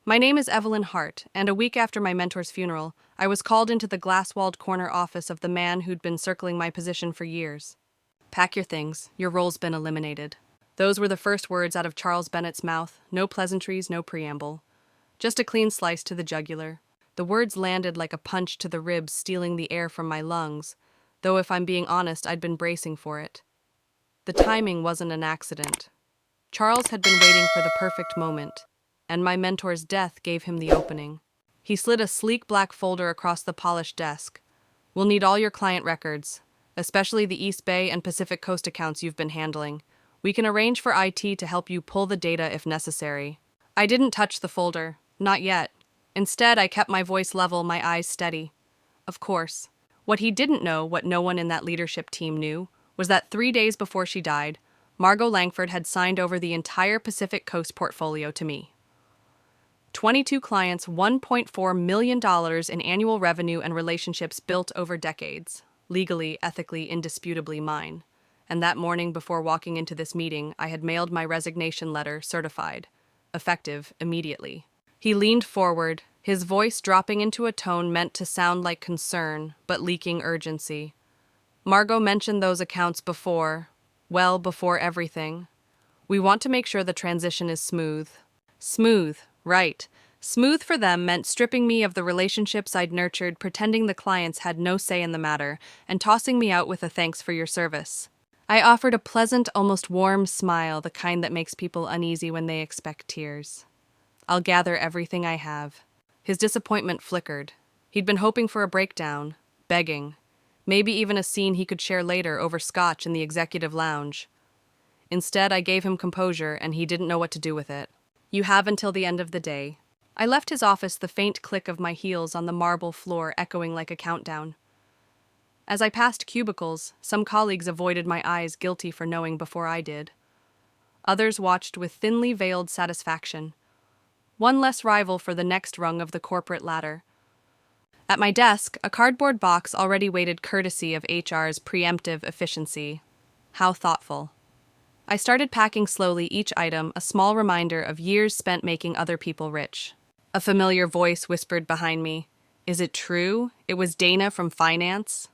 My name is Evelyn Hart, and a week after my mentor's funeral, I was called into the glass-walled corner office of the man who'd been circling my position for years. Pack your things, your role's been eliminated. Those were the first words out of Charles Bennett's mouth, no pleasantries, no preamble. Just a clean slice to the jugular. The words landed like a punch to the ribs, stealing the air from my lungs, though if I'm being honest, I'd been bracing for it. The timing wasn't an accident. Charles had been waiting for the perfect moment, and my mentor's death gave him the opening. He slid a sleek black folder across the polished desk. We'll need all your client records, especially the East Bay and Pacific Coast accounts you've been handling. We can arrange for IT to help you pull the data if necessary. I didn't touch the folder, not yet. Instead, I kept my voice level, my eyes steady. Of course. What he didn't know, what no one in that leadership team knew, was that 3 days before she died, Margot Langford had signed over the entire Pacific Coast portfolio to me. 22 clients, $1.4 million in annual revenue and relationships built over decades. Legally, ethically, indisputably mine. And that morning before walking into this meeting, I had mailed my resignation letter, certified. Effective, immediately. He leaned forward, his voice dropping into a tone meant to sound like concern, but leaking urgency. Margot mentioned those accounts before, well before everything. We want to make sure the transition is smooth. Smooth, right. Smooth for them meant stripping me of the relationships I'd nurtured, pretending the clients had no say in the matter, and tossing me out with a thanks for your service. I offered a pleasant, almost warm smile, the kind that makes people uneasy when they expect tears. I'll gather everything I have. His disappointment flickered. He'd been hoping for a breakdown, begging, maybe even a scene he could share later over scotch in the executive lounge. Instead, I gave him composure, and he didn't know what to do with it. You have until the end of the day. I left his office, the faint click of my heels on the marble floor echoing like a countdown. As I passed cubicles, some colleagues avoided my eyes, guilty for knowing before I did. Others watched with thinly veiled satisfaction. One less rival for the next rung of the corporate ladder. At my desk, a cardboard box already waited, courtesy of HR's preemptive efficiency. How thoughtful. I started packing slowly, each item a small reminder of years spent making other people rich. A familiar voice whispered behind me, "Is it true? It was Dana from finance?"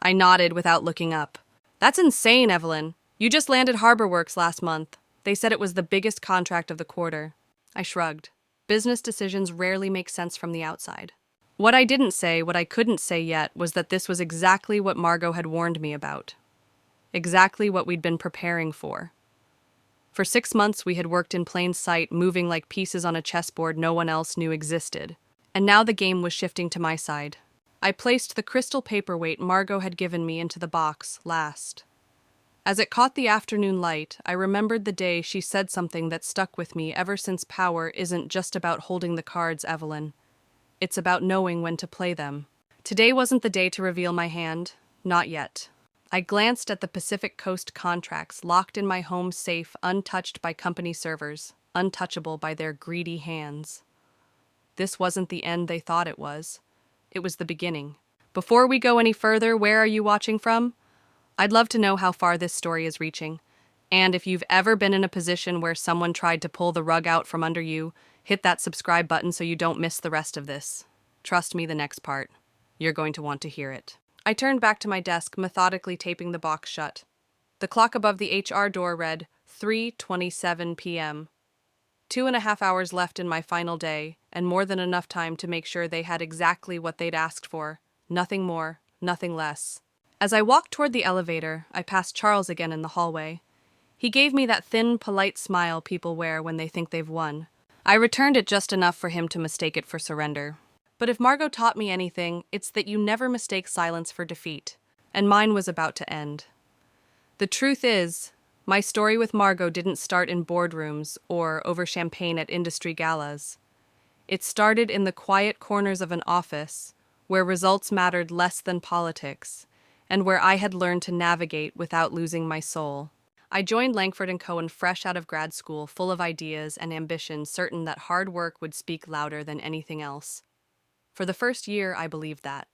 I nodded without looking up. "That's insane, Evelyn. You just landed Harbor Works last month. They said it was the biggest contract of the quarter." I shrugged. Business decisions rarely make sense from the outside. What I didn't say, what I couldn't say yet, was that this was exactly what Margot had warned me about. Exactly what we'd been preparing for. For 6 months we had worked in plain sight, moving like pieces on a chessboard no one else knew existed. And now the game was shifting to my side. I placed the crystal paperweight Margot had given me into the box last. As it caught the afternoon light, I remembered the day she said something that stuck with me ever since. Power isn't just about holding the cards, Evelyn. It's about knowing when to play them. Today wasn't the day to reveal my hand. Not yet. I glanced at the Pacific Coast contracts locked in my home safe, untouched by company servers, untouchable by their greedy hands. This wasn't the end they thought it was. It was the beginning. Before we go any further, where are you watching from? I'd love to know how far this story is reaching. And if you've ever been in a position where someone tried to pull the rug out from under you, hit that subscribe button so you don't miss the rest of this. Trust me, the next part. You're going to want to hear it. I turned back to my desk, methodically taping the box shut. The clock above the HR door read 3:27 p.m. 2.5 hours left in my final day, and more than enough time to make sure they had exactly what they'd asked for. Nothing more, nothing less. As I walked toward the elevator, I passed Charles again in the hallway. He gave me that thin, polite smile people wear when they think they've won. I returned it just enough for him to mistake it for surrender. But if Margot taught me anything, it's that you never mistake silence for defeat. And mine was about to end. The truth is, my story with Margot didn't start in boardrooms or over champagne at industry galas. It started in the quiet corners of an office, where results mattered less than politics, and where I had learned to navigate without losing my soul. I joined Langford & Cohen fresh out of grad school, full of ideas and ambition, certain that hard work would speak louder than anything else. For the first year, I believed that.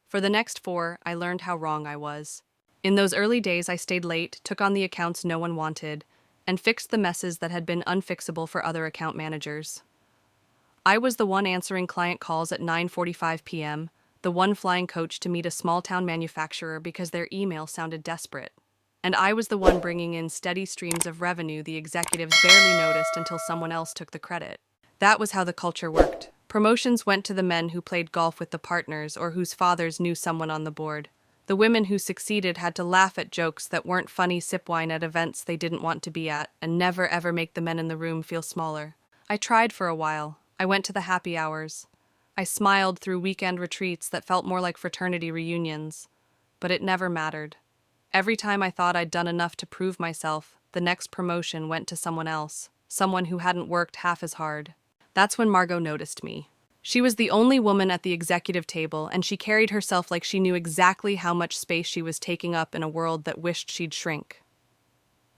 For the next 4, I learned how wrong I was. In those early days, I stayed late, took on the accounts no one wanted, and fixed the messes that had been unfixable for other account managers. I was the one answering client calls at 9:45 p.m., the one flying coach to meet a small-town manufacturer because their email sounded desperate. And I was the one bringing in steady streams of revenue the executives barely noticed until someone else took the credit. That was how the culture worked. Promotions went to the men who played golf with the partners or whose fathers knew someone on the board. The women who succeeded had to laugh at jokes that weren't funny sip wine at events they didn't want to be at, and never ever make the men in the room feel smaller. I tried for a while. I went to the happy hours. I smiled through weekend retreats that felt more like fraternity reunions. But it never mattered. Every time I thought I'd done enough to prove myself, the next promotion went to someone else, someone who hadn't worked half as hard. That's when Margot noticed me. She was the only woman at the executive table, and she carried herself like she knew exactly how much space she was taking up in a world that wished she'd shrink.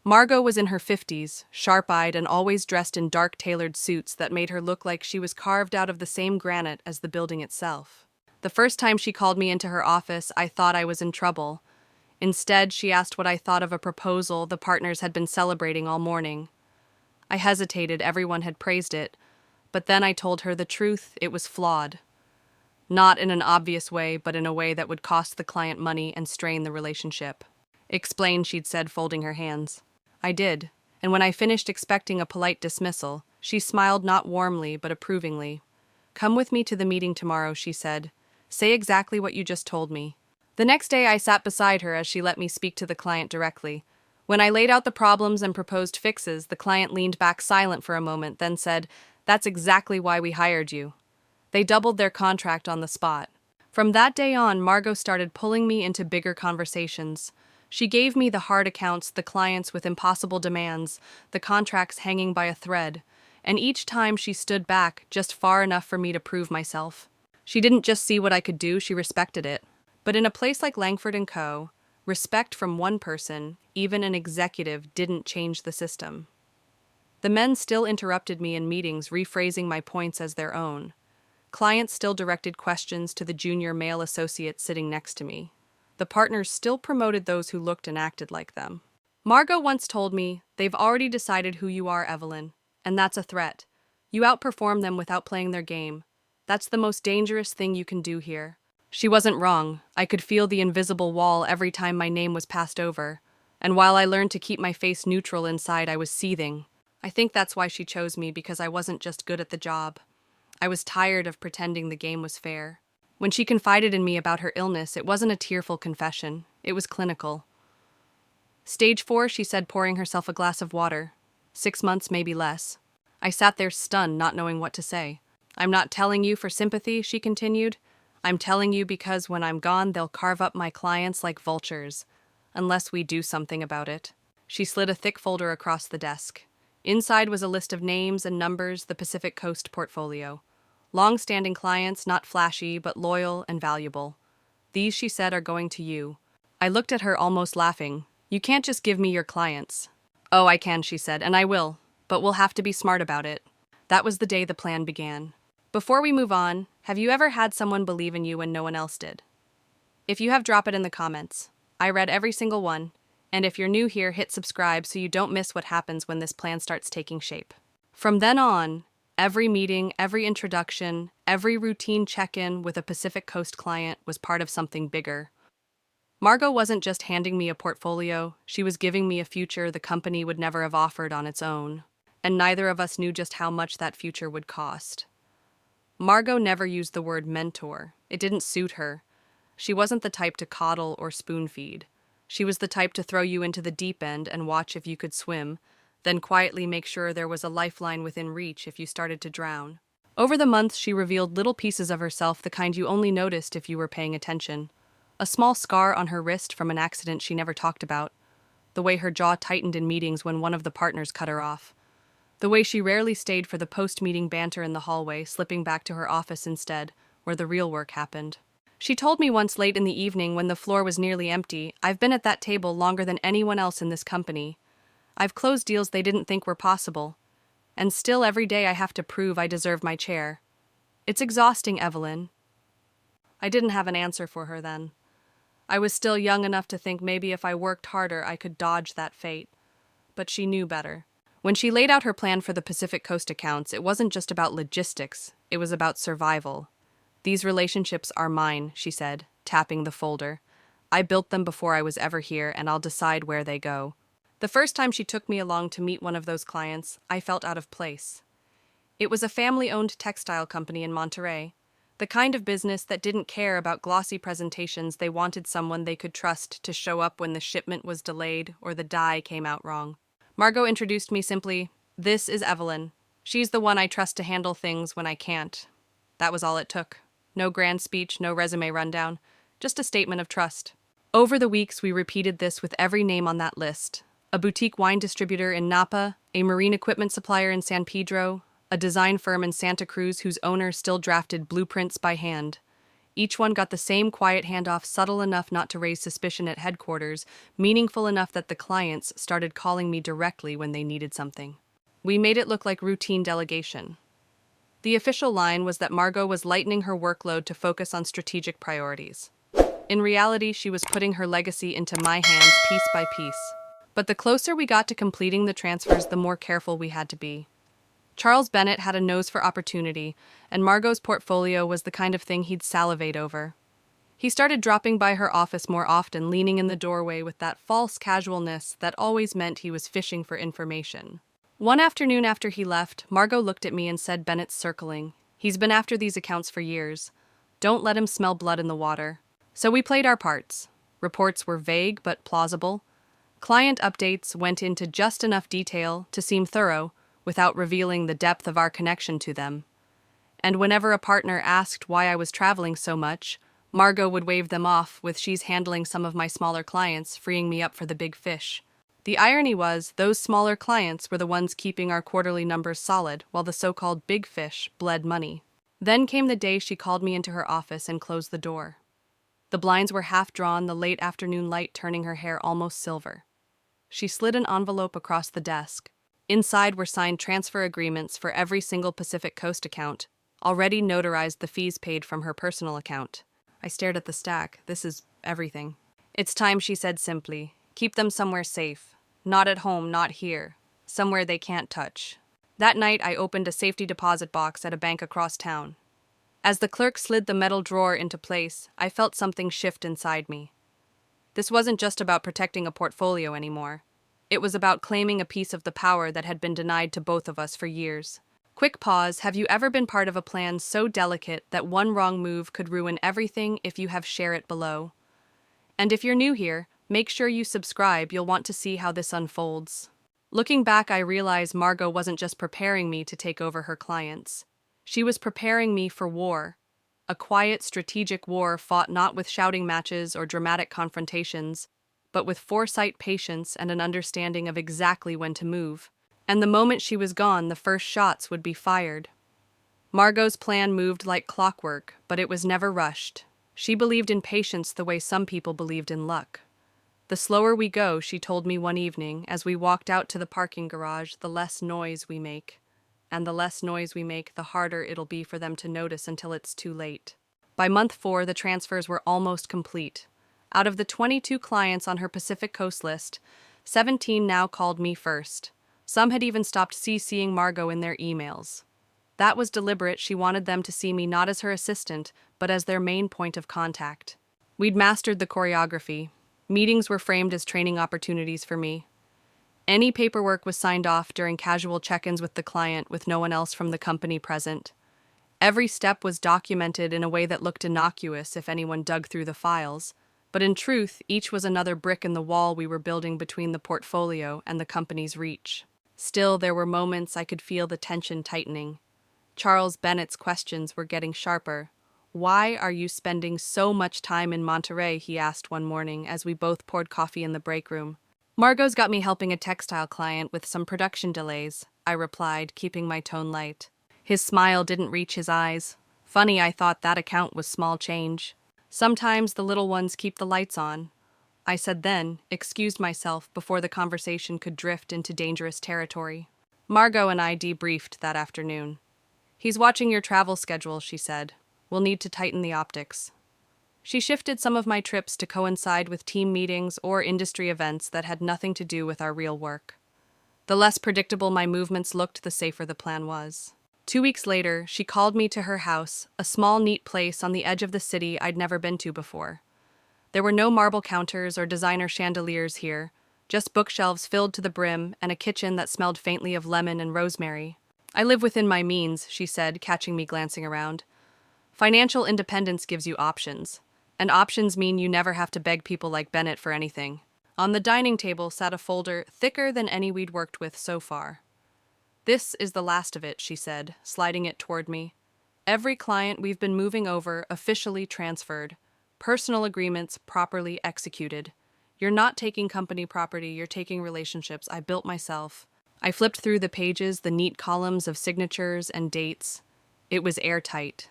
Margot was in her 50s, sharp-eyed and always dressed in dark tailored suits that made her look like she was carved out of the same granite as the building itself. The first time she called me into her office, I thought I was in trouble. Instead, she asked what I thought of a proposal the partners had been celebrating all morning. I hesitated, everyone had praised it, but then I told her the truth, it was flawed. Not in an obvious way, but in a way that would cost the client money and strain the relationship. Explain, she'd said, folding her hands. I did, and when I finished expecting a polite dismissal, she smiled not warmly but approvingly. Come with me to the meeting tomorrow, she said. Say exactly what you just told me. The next day I sat beside her as she let me speak to the client directly. When I laid out the problems and proposed fixes, the client leaned back silent for a moment, then said, "That's exactly why we hired you." They doubled their contract on the spot. From that day on, Margot started pulling me into bigger conversations. She gave me the hard accounts, the clients with impossible demands, the contracts hanging by a thread, and each time she stood back just far enough for me to prove myself. She didn't just see what I could do, she respected it. But in a place like Langford & Co., respect from one person, even an executive, didn't change the system. The men still interrupted me in meetings, rephrasing my points as their own. Clients still directed questions to the junior male associate sitting next to me. The partners still promoted those who looked and acted like them. Margot once told me, "They've already decided who you are, Evelyn, and that's a threat. You outperform them without playing their game. That's the most dangerous thing you can do here." She wasn't wrong. I could feel the invisible wall every time my name was passed over, and while I learned to keep my face neutral inside, I was seething. I think that's why she chose me, because I wasn't just good at the job. I was tired of pretending the game was fair. When she confided in me about her illness, it wasn't a tearful confession. It was clinical. "Stage 4, she said, pouring herself a glass of water. 6 months, maybe less. I sat there stunned, not knowing what to say. "I'm not telling you for sympathy," she continued. "I'm telling you because when I'm gone, they'll carve up my clients like vultures, unless we do something about it." She slid a thick folder across the desk. Inside was a list of names and numbers, the Pacific Coast portfolio. Long-standing clients, not flashy, but loyal and valuable. "These," she said, "are going to you." I looked at her, almost laughing. "You can't just give me your clients." "Oh, I can," she said, "and I will, but we'll have to be smart about it." That was the day the plan began. Before we move on, have you ever had someone believe in you when no one else did? If you have, drop it in the comments. I read every single one, and if you're new here, hit subscribe so you don't miss what happens when this plan starts taking shape. From then on, every meeting, every introduction, every routine check-in with a Pacific Coast client was part of something bigger. Margot wasn't just handing me a portfolio, she was giving me a future the company would never have offered on its own, and neither of us knew just how much that future would cost. Margot never used the word mentor. It didn't suit her. She wasn't the type to coddle or spoon-feed. She was the type to throw you into the deep end and watch if you could swim, then quietly make sure there was a lifeline within reach if you started to drown. Over the months, she revealed little pieces of herself, the kind you only noticed if you were paying attention. A small scar on her wrist from an accident she never talked about. The way her jaw tightened in meetings when one of the partners cut her off. The way she rarely stayed for the post-meeting banter in the hallway, slipping back to her office instead, where the real work happened. She told me once late in the evening when the floor was nearly empty, "I've been at that table longer than anyone else in this company. I've closed deals they didn't think were possible. And still every day I have to prove I deserve my chair. It's exhausting, Evelyn." I didn't have an answer for her then. I was still young enough to think maybe if I worked harder I could dodge that fate. But she knew better. When she laid out her plan for the Pacific Coast accounts, it wasn't just about logistics, it was about survival. "These relationships are mine," she said, tapping the folder. "I built them before I was ever here, and I'll decide where they go." The first time she took me along to meet one of those clients, I felt out of place. It was a family-owned textile company in Monterey, the kind of business that didn't care about glossy presentations. They wanted someone they could trust to show up when the shipment was delayed or the dye came out wrong. Margot introduced me simply, "This is Evelyn. She's the one I trust to handle things when I can't." That was all it took. No grand speech, no resume rundown, just a statement of trust. Over the weeks, we repeated this with every name on that list. A boutique wine distributor in Napa, a marine equipment supplier in San Pedro, a design firm in Santa Cruz whose owner still drafted blueprints by hand. Each one got the same quiet handoff, subtle enough not to raise suspicion at headquarters, meaningful enough that the clients started calling me directly when they needed something. We made it look like routine delegation. The official line was that Margot was lightening her workload to focus on strategic priorities. In reality, she was putting her legacy into my hands piece by piece. But the closer we got to completing the transfers, the more careful we had to be. Charles Bennett had a nose for opportunity, and Margot's portfolio was the kind of thing he'd salivate over. He started dropping by her office more often, leaning in the doorway with that false casualness that always meant he was fishing for information. One afternoon after he left, Margot looked at me and said, "Bennett's circling. He's been after these accounts for years. Don't let him smell blood in the water." So we played our parts. Reports were vague but plausible. Client updates went into just enough detail to seem thorough, without revealing the depth of our connection to them. And whenever a partner asked why I was traveling so much, Margot would wave them off with she's handling some of my smaller clients, freeing me up for the big fish. The irony was, those smaller clients were the ones keeping our quarterly numbers solid, while the so-called big fish bled money. Then came the day she called me into her office and closed the door. The blinds were half drawn, the late afternoon light turning her hair almost silver. She slid an envelope across the desk. Inside were signed transfer agreements for every single Pacific Coast account, already notarized the fees paid from her personal account. I stared at the stack. "This is everything." "It's time," she said simply. "Keep them somewhere safe. Not at home, not here. Somewhere they can't touch." That night, I opened a safety deposit box at a bank across town. As the clerk slid the metal drawer into place, I felt something shift inside me. This wasn't just about protecting a portfolio anymore. It was about claiming a piece of the power that had been denied to both of us for years. Quick pause. Have you ever been part of a plan so delicate that one wrong move could ruin everything? If you have, share it below. And if you're new here, make sure you subscribe. You'll want to see how this unfolds. Looking back, I realized Margot wasn't just preparing me to take over her clients. She was preparing me for war. A quiet, strategic war fought not with shouting matches or dramatic confrontations, but with foresight, patience, and an understanding of exactly when to move. And the moment she was gone, the first shots would be fired. Margot's plan moved like clockwork, but it was never rushed. She believed in patience the way some people believed in luck. "The slower we go," she told me one evening, as we walked out to the parking garage, "the less noise we make. And the less noise we make, the harder it'll be for them to notice until it's too late." By month 4, the transfers were almost complete. Out of the 22 clients on her Pacific Coast list, 17 now called me first. Some had even stopped CCing Margot in their emails. That was deliberate. She wanted them to see me not as her assistant, but as their main point of contact. We'd mastered the choreography. Meetings were framed as training opportunities for me. Any paperwork was signed off during casual check-ins with the client, with no one else from the company present. Every step was documented in a way that looked innocuous if anyone dug through the files. But in truth, each was another brick in the wall we were building between the portfolio and the company's reach. Still, there were moments I could feel the tension tightening. Charles Bennett's questions were getting sharper. "Why are you spending so much time in Monterey?" he asked one morning as we both poured coffee in the break room. "Margot's got me helping a textile client with some production delays," I replied, keeping my tone light. His smile didn't reach his eyes. Funny, I thought that account was small change. "Sometimes the little ones keep the lights on," I said, then excused myself before the conversation could drift into dangerous territory. Margot and I debriefed that afternoon. "He's watching your travel schedule," she said. "We'll need to tighten the optics." She shifted some of my trips to coincide with team meetings or industry events that had nothing to do with our real work. The less predictable my movements looked, the safer the plan was. 2 weeks later, she called me to her house, a small, neat place on the edge of the city I'd never been to before. There were no marble counters or designer chandeliers here, just bookshelves filled to the brim and a kitchen that smelled faintly of lemon and rosemary. "I live within my means," she said, catching me glancing around. "Financial independence gives you options, and options mean you never have to beg people like Bennett for anything." On the dining table sat a folder thicker than any we'd worked with so far. "This is the last of it," she said, sliding it toward me. "Every client we've been moving over officially transferred. Personal agreements properly executed. You're not taking company property, you're taking relationships I built myself." I flipped through the pages, the neat columns of signatures and dates. It was airtight.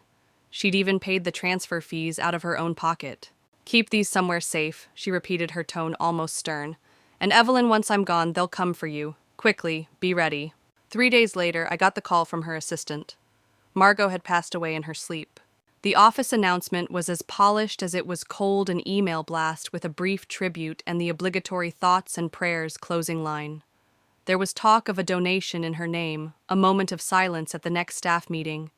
She'd even paid the transfer fees out of her own pocket. "Keep these somewhere safe," she repeated, her tone almost stern. "And Evelyn, once I'm gone, they'll come for you. Quickly, be ready." 3 days later, I got the call from her assistant. Margot had passed away in her sleep. The office announcement was as polished as it was cold, an email blast with a brief tribute and the obligatory thoughts and prayers closing line. There was talk of a donation in her name, a moment of silence at the next staff meeting.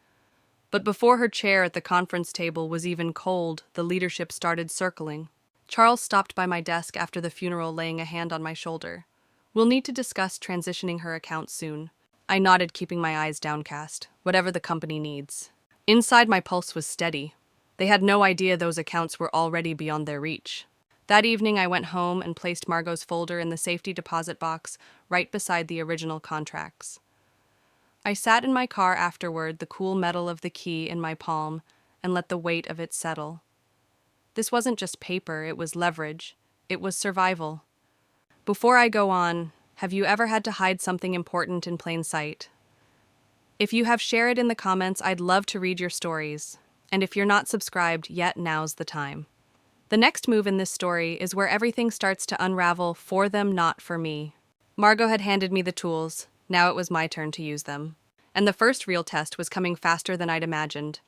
But before her chair at the conference table was even cold, the leadership started circling. Charles stopped by my desk after the funeral, laying a hand on my shoulder. "We'll need to discuss transitioning her account soon." I nodded, keeping my eyes downcast. "Whatever the company needs." Inside, my pulse was steady. They had no idea those accounts were already beyond their reach. That evening, I went home and placed Margot's folder in the safety deposit box right beside the original contracts. I sat in my car afterward, the cool metal of the key in my palm, and let the weight of it settle. This wasn't just paper, it was leverage. It was survival. Before I go on, have you ever had to hide something important in plain sight? If you have, share it in the comments. I'd love to read your stories. And if you're not subscribed yet, now's the time. The next move in this story is where everything starts to unravel for them, not for me. Margot had handed me the tools. Now it was my turn to use them. And the first real test was coming faster than I'd imagined.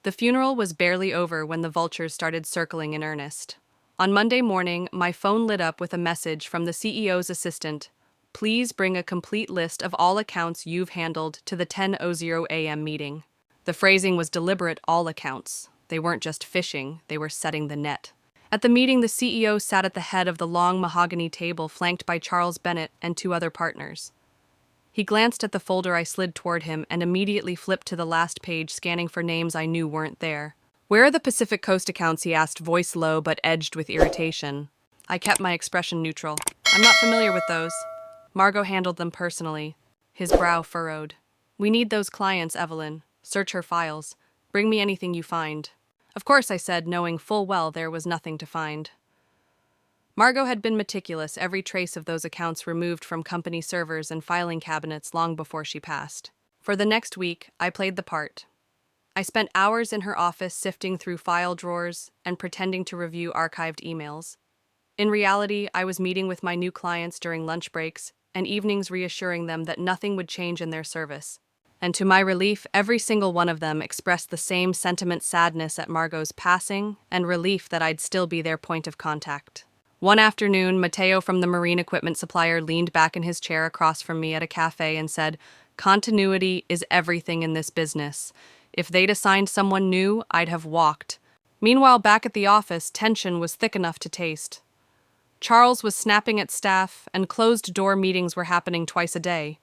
The funeral was barely over when the vultures started circling in earnest. On Monday morning, my phone lit up with a message from the CEO's assistant. "Please bring a complete list of all accounts you've handled to the 10:00 a.m. meeting." The phrasing was deliberate, all accounts. They weren't just fishing, they were setting the net. At the meeting, the CEO sat at the head of the long mahogany table, flanked by Charles Bennett and 2 other partners. He glanced at the folder I slid toward him and immediately flipped to the last page, scanning for names I knew weren't there. "Where are the Pacific Coast accounts?" he asked, voice low but edged with irritation. I kept my expression neutral. "I'm not familiar with those." Margot handled them personally. His brow furrowed. "We need those clients, Evelyn. Search her files. Bring me anything you find." "Of course," I said, knowing full well there was nothing to find. Margot had been meticulous, every trace of those accounts removed from company servers and filing cabinets long before she passed. For the next week, I played the part. I spent hours in her office sifting through file drawers and pretending to review archived emails. In reality, I was meeting with my new clients during lunch breaks and evenings, reassuring them that nothing would change in their service. And to my relief, every single one of them expressed the same sentiment: sadness at Margot's passing and relief that I'd still be their point of contact. One afternoon, Matteo from the marine equipment supplier leaned back in his chair across from me at a cafe and said, "Continuity is everything in this business. If they'd assigned someone new, I'd have walked." Meanwhile, back at the office, tension was thick enough to taste. Charles was snapping at staff, and closed-door meetings were happening twice a day.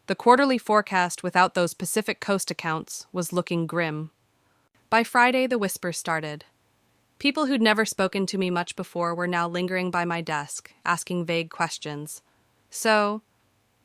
The quarterly forecast without those Pacific Coast accounts was looking grim. By Friday, the whispers started. People who'd never spoken to me much before were now lingering by my desk, asking vague questions. "So,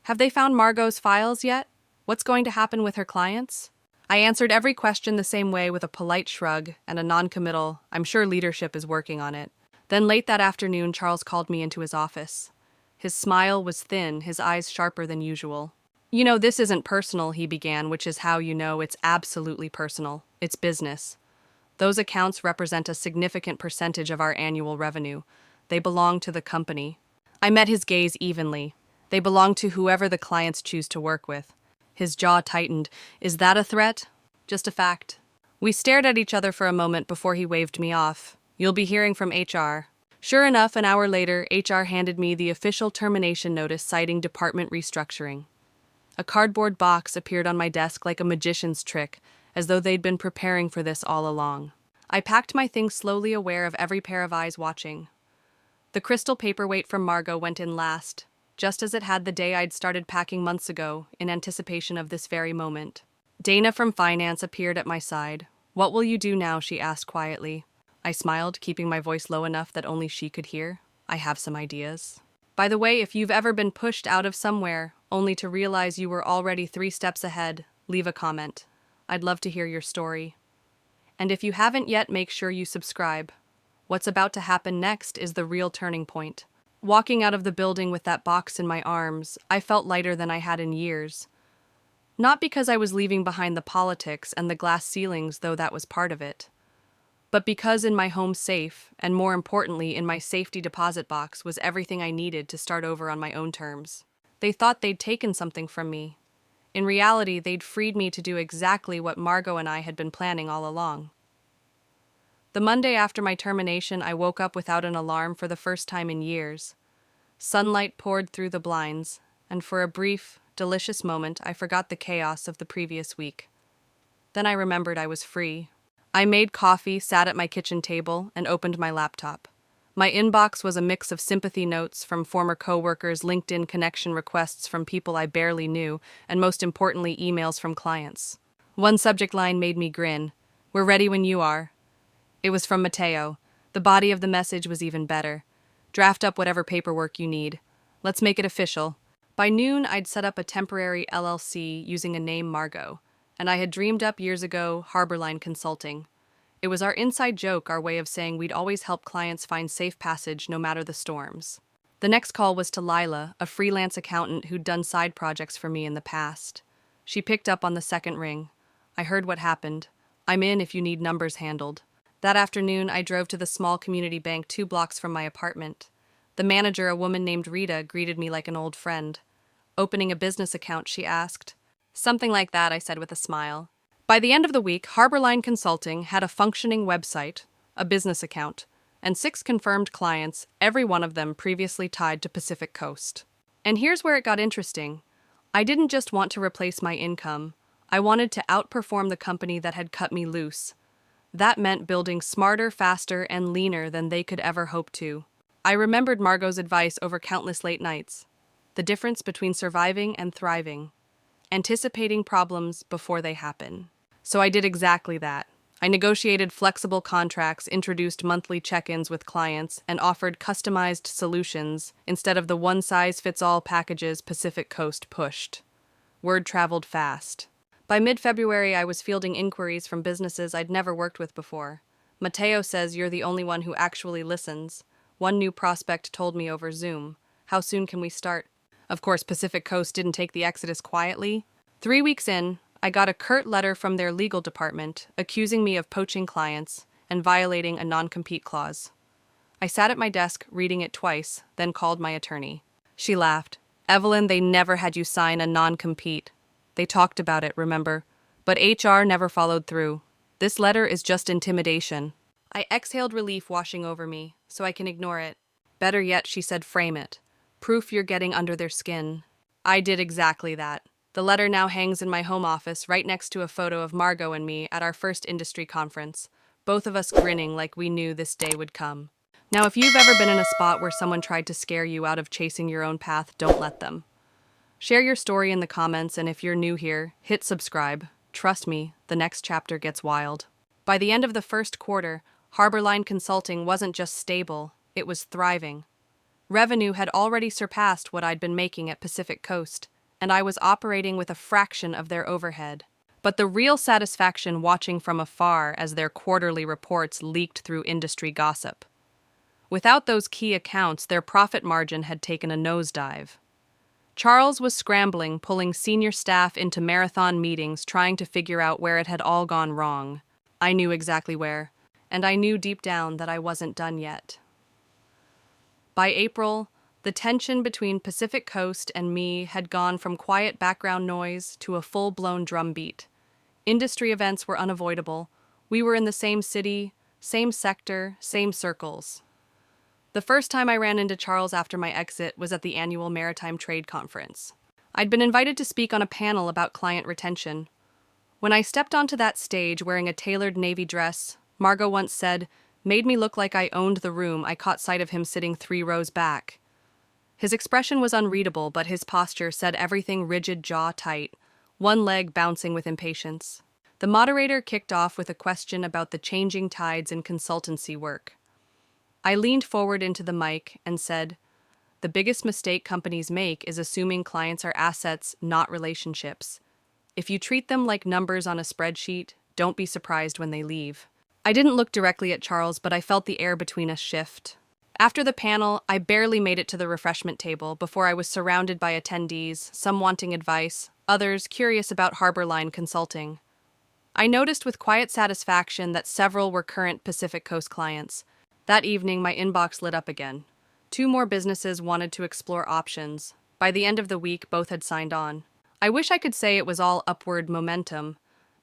have they found Margot's files yet? What's going to happen with her clients?" I answered every question the same way, with a polite shrug and a non-committal, "I'm sure leadership is working on it." Then late that afternoon, Charles called me into his office. His smile was thin, his eyes sharper than usual. "You know, this isn't personal," he began, "which is how you know it's absolutely personal. It's business. Those accounts represent a significant percentage of our annual revenue. They belong to the company." I met his gaze evenly. "They belong to whoever the clients choose to work with." His jaw tightened. "Is that a threat?" "Just a fact." We stared at each other for a moment before he waved me off. "You'll be hearing from HR. Sure enough, an hour later, HR handed me the official termination notice citing department restructuring. A cardboard box appeared on my desk like a magician's trick, as though they'd been preparing for this all along. I packed my things slowly, aware of every pair of eyes watching. The crystal paperweight from Margot went in last, just as it had the day I'd started packing months ago, in anticipation of this very moment. Dana from finance appeared at my side. "What will you do now?" she asked quietly. I smiled, keeping my voice low enough that only she could hear. "I have some ideas." By the way, if you've ever been pushed out of somewhere, only to realize you were already 3 steps ahead, leave a comment. I'd love to hear your story. And if you haven't yet, make sure you subscribe. What's about to happen next is the real turning point. Walking out of the building with that box in my arms, I felt lighter than I had in years. Not because I was leaving behind the politics and the glass ceilings, though that was part of it, but because in my home safe, and more importantly in my safety deposit box, was everything I needed to start over on my own terms. They thought they'd taken something from me. In reality, they'd freed me to do exactly what Margot and I had been planning all along. The Monday after my termination, I woke up without an alarm for the first time in years. Sunlight poured through the blinds, and for a brief, delicious moment, I forgot the chaos of the previous week. Then I remembered I was free. I made coffee, sat at my kitchen table, and opened my laptop. My inbox was a mix of sympathy notes from former coworkers, LinkedIn connection requests from people I barely knew, and most importantly, emails from clients. One subject line made me grin. "We're ready when you are." It was from Matteo. The body of the message was even better. "Draft up whatever paperwork you need. Let's make it official." By noon, I'd set up a temporary LLC using a name Margot, and I had dreamed up years ago Harborline Consulting. It was our inside joke, our way of saying we'd always help clients find safe passage no matter the storms. The next call was to Lila, a freelance accountant who'd done side projects for me in the past. She picked up on the second ring. "I heard what happened. I'm in if you need numbers handled." That afternoon, I drove to the small community bank 2 blocks from my apartment. The manager, a woman named Rita, greeted me like an old friend. "Opening a business account?" she asked. "Something like that," I said with a smile. By the end of the week, Harborline Consulting had a functioning website, a business account, and 6 confirmed clients, every one of them previously tied to Pacific Coast. And here's where it got interesting. I didn't just want to replace my income. I wanted to outperform the company that had cut me loose. That meant building smarter, faster, and leaner than they could ever hope to. I remembered Margot's advice over countless late nights. The difference between surviving and thriving. Anticipating problems before they happen. So I did exactly that. I negotiated flexible contracts, introduced monthly check-ins with clients, and offered customized solutions instead of the one-size-fits-all packages Pacific Coast pushed. Word traveled fast. By mid-February, I was fielding inquiries from businesses I'd never worked with before. "Matteo says you're the only one who actually listens." One new prospect told me over Zoom. "How soon can we start?" Of course, Pacific Coast didn't take the exodus quietly. 3 weeks in, I got a curt letter from their legal department accusing me of poaching clients and violating a non-compete clause. I sat at my desk reading it twice, then called my attorney. She laughed. "Evelyn, they never had you sign a non-compete. They talked about it, remember? But HR never followed through. This letter is just intimidation." I exhaled relief washing over me, so I can ignore it. "Better yet," she said, "frame it. Proof you're getting under their skin." I did exactly that. The letter now hangs in my home office, right next to a photo of Margot and me at our first industry conference, both of us grinning like we knew this day would come. Now, if you've ever been in a spot where someone tried to scare you out of chasing your own path, don't let them. Share your story in the comments, and if you're new here, hit subscribe. Trust me, the next chapter gets wild. By the end of the first quarter, Harborline Consulting wasn't just stable, it was thriving. Revenue had already surpassed what I'd been making at Pacific Coast, and I was operating with a fraction of their overhead. But the real satisfaction watching from afar as their quarterly reports leaked through industry gossip. Without those key accounts, their profit margin had taken a nosedive. Charles was scrambling, pulling senior staff into marathon meetings, trying to figure out where it had all gone wrong. I knew exactly where, and I knew deep down that I wasn't done yet. By April, the tension between Pacific Coast and me had gone from quiet background noise to a full-blown drumbeat. Industry events were unavoidable. We were in the same city, same sector, same circles. The first time I ran into Charles after my exit was at the annual Maritime Trade Conference. I'd been invited to speak on a panel about client retention. When I stepped onto that stage wearing a tailored navy dress, Margot once said, made me look like I owned the room. I caught sight of him sitting 3 rows back. His expression was unreadable, but his posture said everything: rigid, jaw tight, one leg bouncing with impatience. The moderator kicked off with a question about the changing tides in consultancy work. I leaned forward into the mic and said, the biggest mistake companies make is assuming clients are assets, not relationships. If you treat them like numbers on a spreadsheet, don't be surprised when they leave. I didn't look directly at Charles, but I felt the air between us shift. After the panel, I barely made it to the refreshment table before I was surrounded by attendees, some wanting advice, others curious about Harbor Line Consulting. I noticed with quiet satisfaction that several were current Pacific Coast clients. That evening, my inbox lit up again. 2 more businesses wanted to explore options. By the end of the week, both had signed on. I wish I could say it was all upward momentum,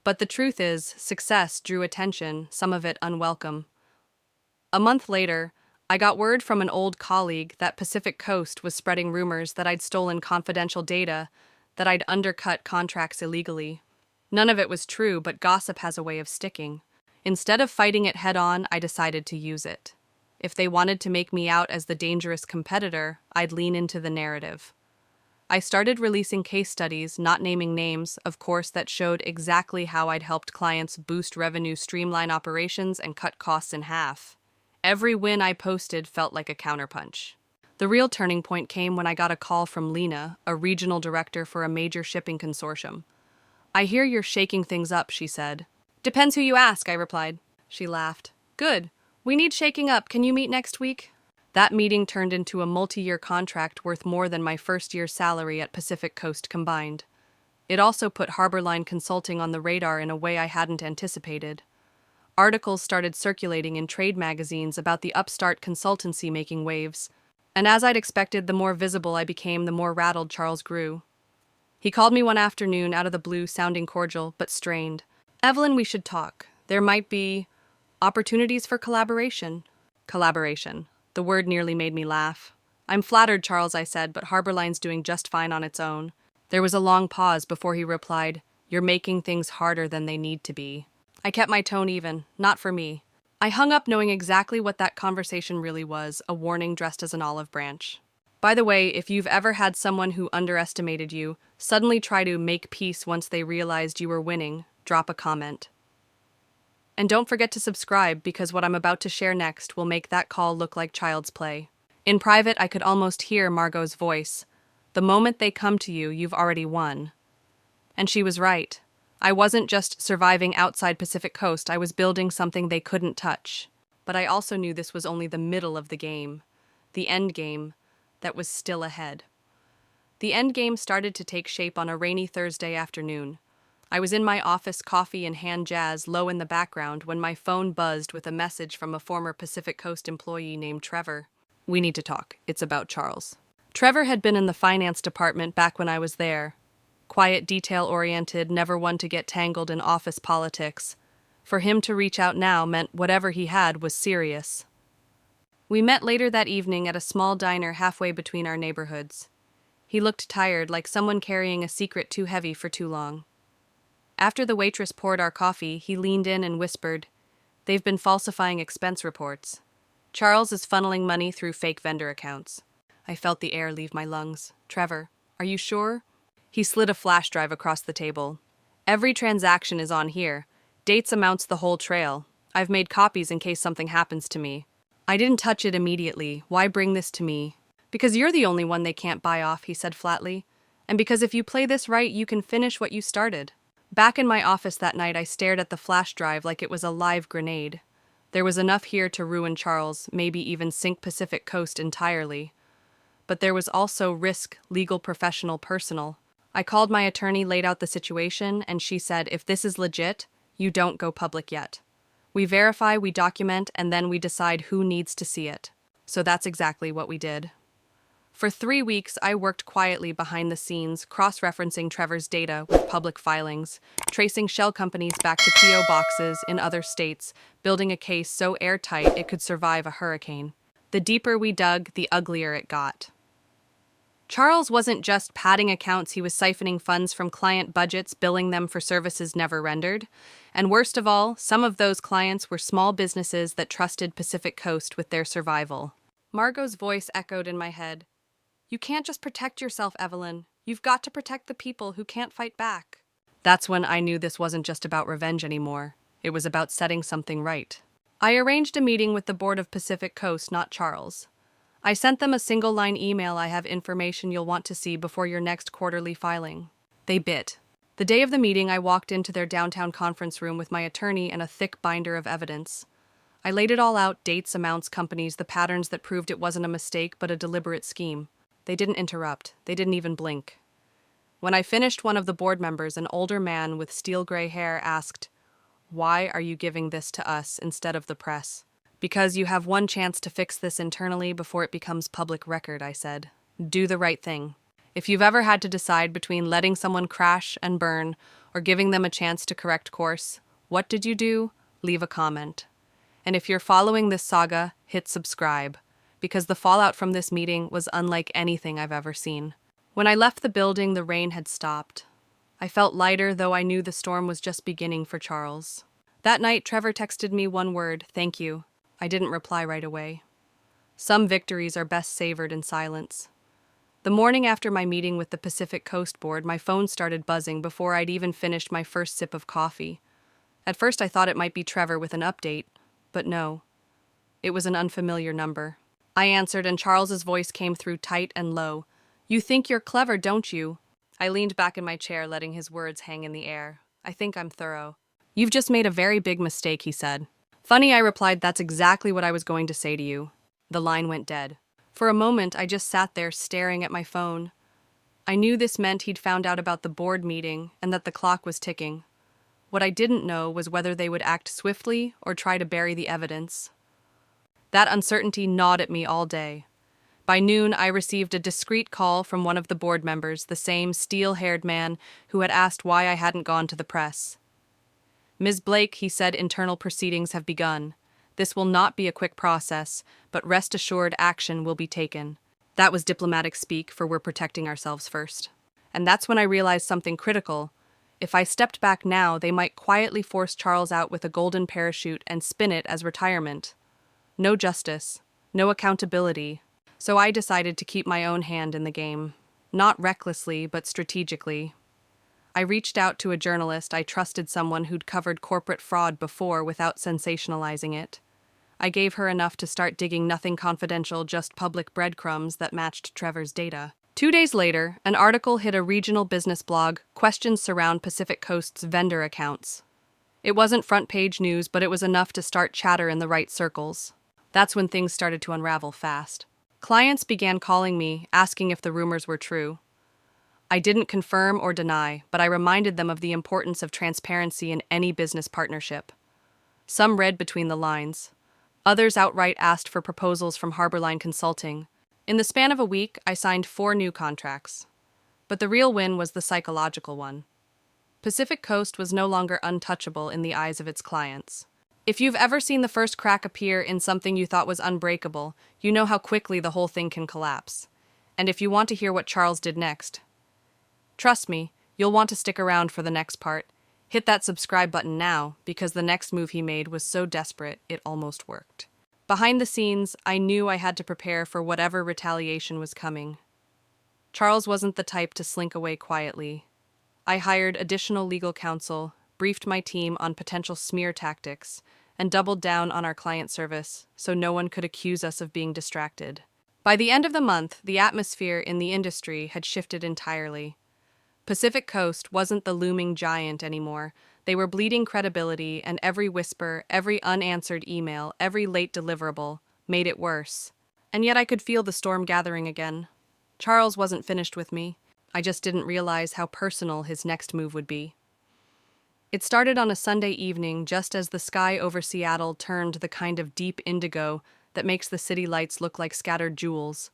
but the truth is, success drew attention, some of it unwelcome. A month later, I got word from an old colleague that Pacific Coast was spreading rumors that I'd stolen confidential data, that I'd undercut contracts illegally. None of it was true, but gossip has a way of sticking. Instead of fighting it head-on, I decided to use it. If they wanted to make me out as the dangerous competitor, I'd lean into the narrative. I started releasing case studies, not naming names, of course, that showed exactly how I'd helped clients boost revenue, streamline operations, and cut costs in half. Every win I posted felt like a counterpunch. The real turning point came when I got a call from Lena, a regional director for a major shipping consortium. I hear you're shaking things up, she said. Depends who you ask, I replied. She laughed. Good. We need shaking up. Can you meet next week? That meeting turned into a multi-year contract worth more than my first year's salary at Pacific Coast combined. It also put Harbor Line Consulting on the radar in a way I hadn't anticipated. Articles started circulating in trade magazines about the upstart consultancy making waves, and as I'd expected, the more visible I became, the more rattled Charles grew. He called me one afternoon out of the blue, sounding cordial, but strained. Evelyn, we should talk. There might be opportunities for collaboration. Collaboration. The word nearly made me laugh. I'm flattered, Charles, I said, but Harbor Line's doing just fine on its own. There was a long pause before he replied, you're making things harder than they need to be. I kept my tone even, not for me. I hung up knowing exactly what that conversation really was, a warning dressed as an olive branch. By the way, if you've ever had someone who underestimated you suddenly try to make peace once they realized you were winning, drop a comment. And don't forget to subscribe, because what I'm about to share next will make that call look like child's play. In private, I could almost hear Margot's voice. The moment they come to you, you've already won. And she was right. I wasn't just surviving outside Pacific Coast, I was building something they couldn't touch. But I also knew this was only the middle of the game. The end game that was still ahead. The end game started to take shape on a rainy Thursday afternoon. I was in my office, coffee and hand jazz low in the background, when my phone buzzed with a message from a former Pacific Coast employee named Trevor. We need to talk. It's about Charles. Trevor had been in the finance department back when I was there. Quiet, detail-oriented, never one to get tangled in office politics. For him to reach out now meant whatever he had was serious. We met later that evening at a small diner halfway between our neighborhoods. He looked tired, like someone carrying a secret too heavy for too long. After the waitress poured our coffee, he leaned in and whispered, "They've been falsifying expense reports. Charles is funneling money through fake vendor accounts." I felt the air leave my lungs. "Trevor, are you sure?" He slid a flash drive across the table. "Every transaction is on here. Dates, amounts, the whole trail. I've made copies in case something happens to me." I didn't touch it immediately. Why bring this to me? "Because you're the only one they can't buy off," he said flatly. "And because if you play this right, you can finish what you started." Back in my office that night, I stared at the flash drive like it was a live grenade. There was enough here to ruin Charles, maybe even sink Pacific Coast entirely. But there was also risk, legal, professional, personal. I called my attorney, laid out the situation, and she said, if this is legit, you don't go public yet. We verify, we document, and then we decide who needs to see it. So that's exactly what we did. For 3 weeks, I worked quietly behind the scenes, cross-referencing Trevor's data with public filings, tracing shell companies back to P.O. boxes in other states, building a case so airtight it could survive a hurricane. The The deeper we dug, the uglier it got. Charles wasn't just padding accounts, he was siphoning funds from client budgets, billing them for services never rendered. And worst of all, some of those clients were small businesses that trusted Pacific Coast with their survival. Margot's voice echoed in my head. You can't just protect yourself, Evelyn. You've got to protect the people who can't fight back. That's when I knew this wasn't just about revenge anymore. It was about setting something right. I arranged a meeting with the board of Pacific Coast, not Charles. I sent them a single-line email. I have information you'll want to see before your next quarterly filing. They bit. The day of the meeting, I walked into their downtown conference room with my attorney and a thick binder of evidence. I laid it all out, dates, amounts, companies, the patterns that proved it wasn't a mistake but a deliberate scheme. They didn't interrupt. They didn't even blink. When I finished, one of the board members, an older man with steel gray hair, asked, "Why are you giving this to us instead of the press?" "Because you have one chance to fix this internally before it becomes public record," I said. "Do the right thing. If you've ever had to decide between letting someone crash and burn or giving them a chance to correct course, what did you do? Leave a comment. And if you're following this saga, hit subscribe, because the fallout from this meeting was unlike anything I've ever seen." When I left the building, the rain had stopped. I felt lighter, though I knew the storm was just beginning for Charles. That night, Trevor texted me one word, "Thank you." I didn't reply right away. Some victories are best savored in silence. The morning after my meeting with the Pacific Coast Board, my phone started buzzing before I'd even finished my first sip of coffee. At first I thought it might be Trevor with an update, but no. It was an unfamiliar number. I answered, and Charles's voice came through tight and low. "You think you're clever, don't you?" I leaned back in my chair, letting his words hang in the air. "I think I'm thorough." "You've just made a very big mistake," he said. "Funny," I replied. "That's exactly what I was going to say to you." The line went dead. For a moment, I just sat there staring at my phone. I knew this meant he'd found out about the board meeting and that the clock was ticking. What I didn't know was whether they would act swiftly or try to bury the evidence. That uncertainty gnawed at me all day. By noon, I received a discreet call from one of the board members, the same steel-haired man who had asked why I hadn't gone to the press. "Ms. Blake," he said, "internal proceedings have begun. This will not be a quick process, but rest assured action will be taken." That was diplomatic speak, for we're protecting ourselves first. And that's when I realized something critical. If I stepped back now, they might quietly force Charles out with a golden parachute and spin it as retirement. No justice, no accountability. So I decided to keep my own hand in the game. Not recklessly, but strategically. I reached out to a journalist. I trusted, someone who'd covered corporate fraud before without sensationalizing it. I gave her enough to start digging, nothing confidential, just public breadcrumbs that matched Trevor's data. 2 days later, an article hit a regional business blog. Questions surround Pacific Coast's vendor accounts. It wasn't front-page news, but it was enough to start chatter in the right circles. That's when things started to unravel fast. Clients began calling me, asking if the rumors were true. I didn't confirm or deny, but I reminded them of the importance of transparency in any business partnership. Some read between the lines. Others outright asked for proposals from Harborline Consulting. In the span of a week, I signed 4 new contracts. But the real win was the psychological one. Pacific Coast was no longer untouchable in the eyes of its clients. If you've ever seen the first crack appear in something you thought was unbreakable, you know how quickly the whole thing can collapse. And if you want to hear what Charles did next, trust me, you'll want to stick around for the next part. Hit that subscribe button now, because the next move he made was so desperate it almost worked. Behind the scenes, I knew I had to prepare for whatever retaliation was coming. Charles wasn't the type to slink away quietly. I hired additional legal counsel, briefed my team on potential smear tactics, and doubled down on our client service so no one could accuse us of being distracted. By the end of the month, the atmosphere in the industry had shifted entirely. Pacific Coast wasn't the looming giant anymore. They were bleeding credibility, and every whisper, every unanswered email, every late deliverable made it worse. And yet I could feel the storm gathering again. Charles wasn't finished with me. I just didn't realize how personal his next move would be. It started on a Sunday evening, just as the sky over Seattle turned the kind of deep indigo that makes the city lights look like scattered jewels.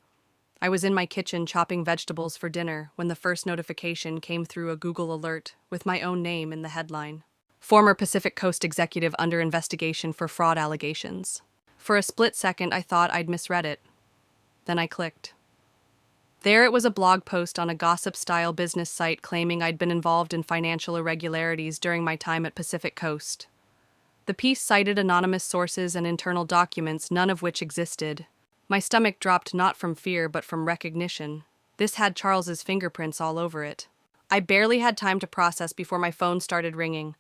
I was in my kitchen chopping vegetables for dinner when the first notification came through, a Google alert with my own name in the headline. Former Pacific Coast executive under investigation for fraud allegations. For a split second, I thought I'd misread it. Then I clicked. There it was, a blog post on a gossip-style business site claiming I'd been involved in financial irregularities during my time at Pacific Coast. The piece cited anonymous sources and internal documents, none of which existed. My stomach dropped, not from fear but from recognition. This had Charles's fingerprints all over it. I barely had time to process before my phone started ringing.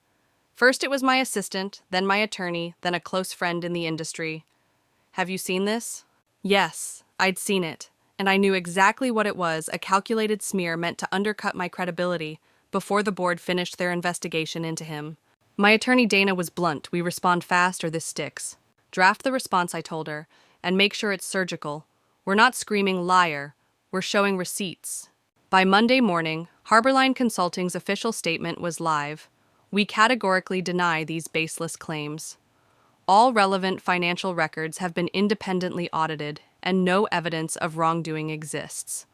First it was my assistant, then my attorney, then a close friend in the industry. "Have you seen this?" Yes, I'd seen it, and I knew exactly what it was, a calculated smear meant to undercut my credibility before the board finished their investigation into him. My attorney Dana was blunt. "We respond fast or this sticks. Draft the response," I told her, "and make sure it's surgical. We're not screaming liar, we're showing receipts." By Monday morning, Harborline Consulting's official statement was live. "We categorically deny these baseless claims. All relevant financial records have been independently audited, and no evidence of wrongdoing exists.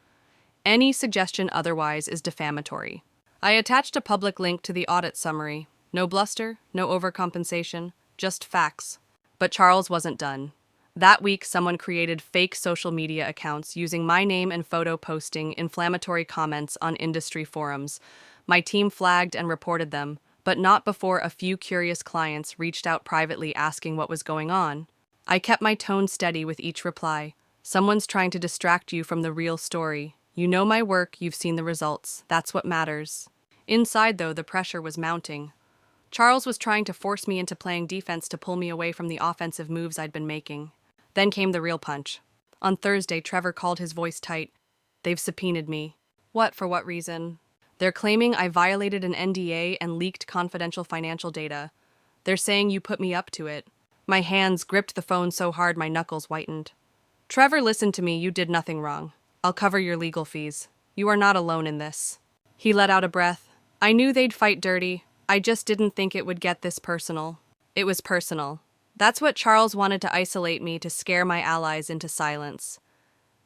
Any suggestion otherwise is defamatory." I attached a public link to the audit summary. No bluster, no overcompensation, just facts. But Charles wasn't done. That week, someone created fake social media accounts using my name and photo, posting inflammatory comments on industry forums. My team flagged and reported them, but not before a few curious clients reached out privately asking what was going on. I kept my tone steady with each reply. "Someone's trying to distract you from the real story. You know my work, you've seen the results. That's what matters." Inside, though, the pressure was mounting. Charles was trying to force me into playing defense to pull me away from the offensive moves I'd been making. Then came the real punch. On Thursday, Trevor called, his voice tight. "They've subpoenaed me." "What? For what reason?" "They're claiming I violated an NDA and leaked confidential financial data. They're saying you put me up to it." My hands gripped the phone so hard my knuckles whitened. "Trevor, listen to me. You did nothing wrong. I'll cover your legal fees. You are not alone in this." He let out a breath. "I knew they'd fight dirty. I just didn't think it would get this personal." It was personal. That's what Charles wanted, to isolate me, to scare my allies into silence.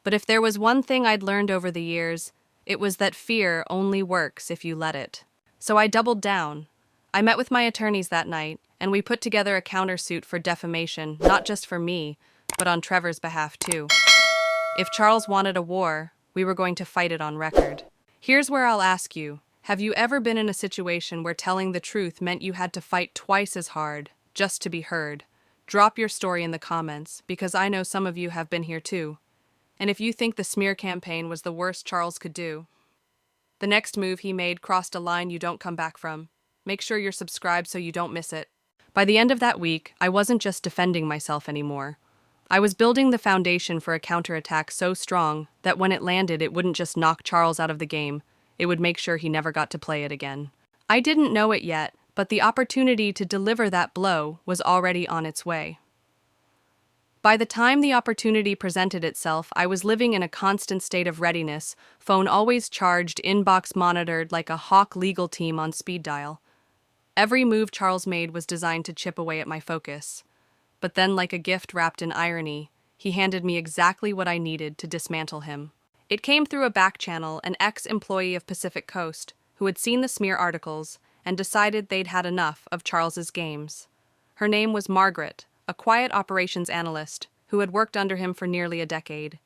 But if there was one thing I'd learned over the years, it was that fear only works if you let it. So I doubled down. I met with my attorneys that night, and we put together a countersuit for defamation, not just for me, but on Trevor's behalf too. If Charles wanted a war, we were going to fight it on record. Here's where I'll ask you, have you ever been in a situation where telling the truth meant you had to fight twice as hard just to be heard? Drop your story in the comments, because I know some of you have been here too. And if you think the smear campaign was the worst Charles could do, the next move he made crossed a line you don't come back from. Make sure you're subscribed so you don't miss it. By the end of that week, I wasn't just defending myself anymore. I was building the foundation for a counterattack so strong that when it landed, it wouldn't just knock Charles out of the game, it would make sure he never got to play it again. I didn't know it yet, but the opportunity to deliver that blow was already on its way. By the time the opportunity presented itself, I was living in a constant state of readiness, phone always charged, inbox monitored, like a hawk legal team on speed dial. Every move Charles made was designed to chip away at my focus. But then, like a gift wrapped in irony, he handed me exactly what I needed to dismantle him. It came through a back channel, an ex-employee of Pacific Coast, who had seen the smear articles and decided they'd had enough of Charles's games. Her name was Margaret, a quiet operations analyst who had worked under him for nearly a decade.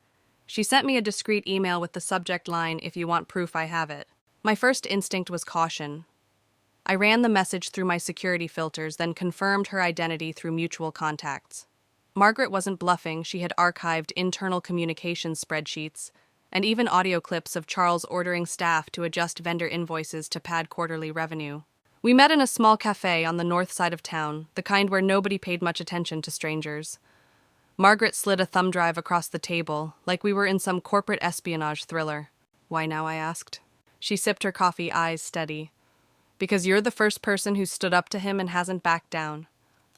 She sent me a discreet email with the subject line, "If you want proof, I have it." My first instinct was caution. I ran the message through my security filters, then confirmed her identity through mutual contacts. Margaret wasn't bluffing. She had archived internal communications spreadsheets and even audio clips of Charles ordering staff to adjust vendor invoices to pad quarterly revenue. We met in a small cafe on the north side of town, the kind where nobody paid much attention to strangers. Margaret slid a thumb drive across the table, like we were in some corporate espionage thriller. "Why now?" I asked. She sipped her coffee, eyes steady. "Because you're the first person who stood up to him and hasn't backed down.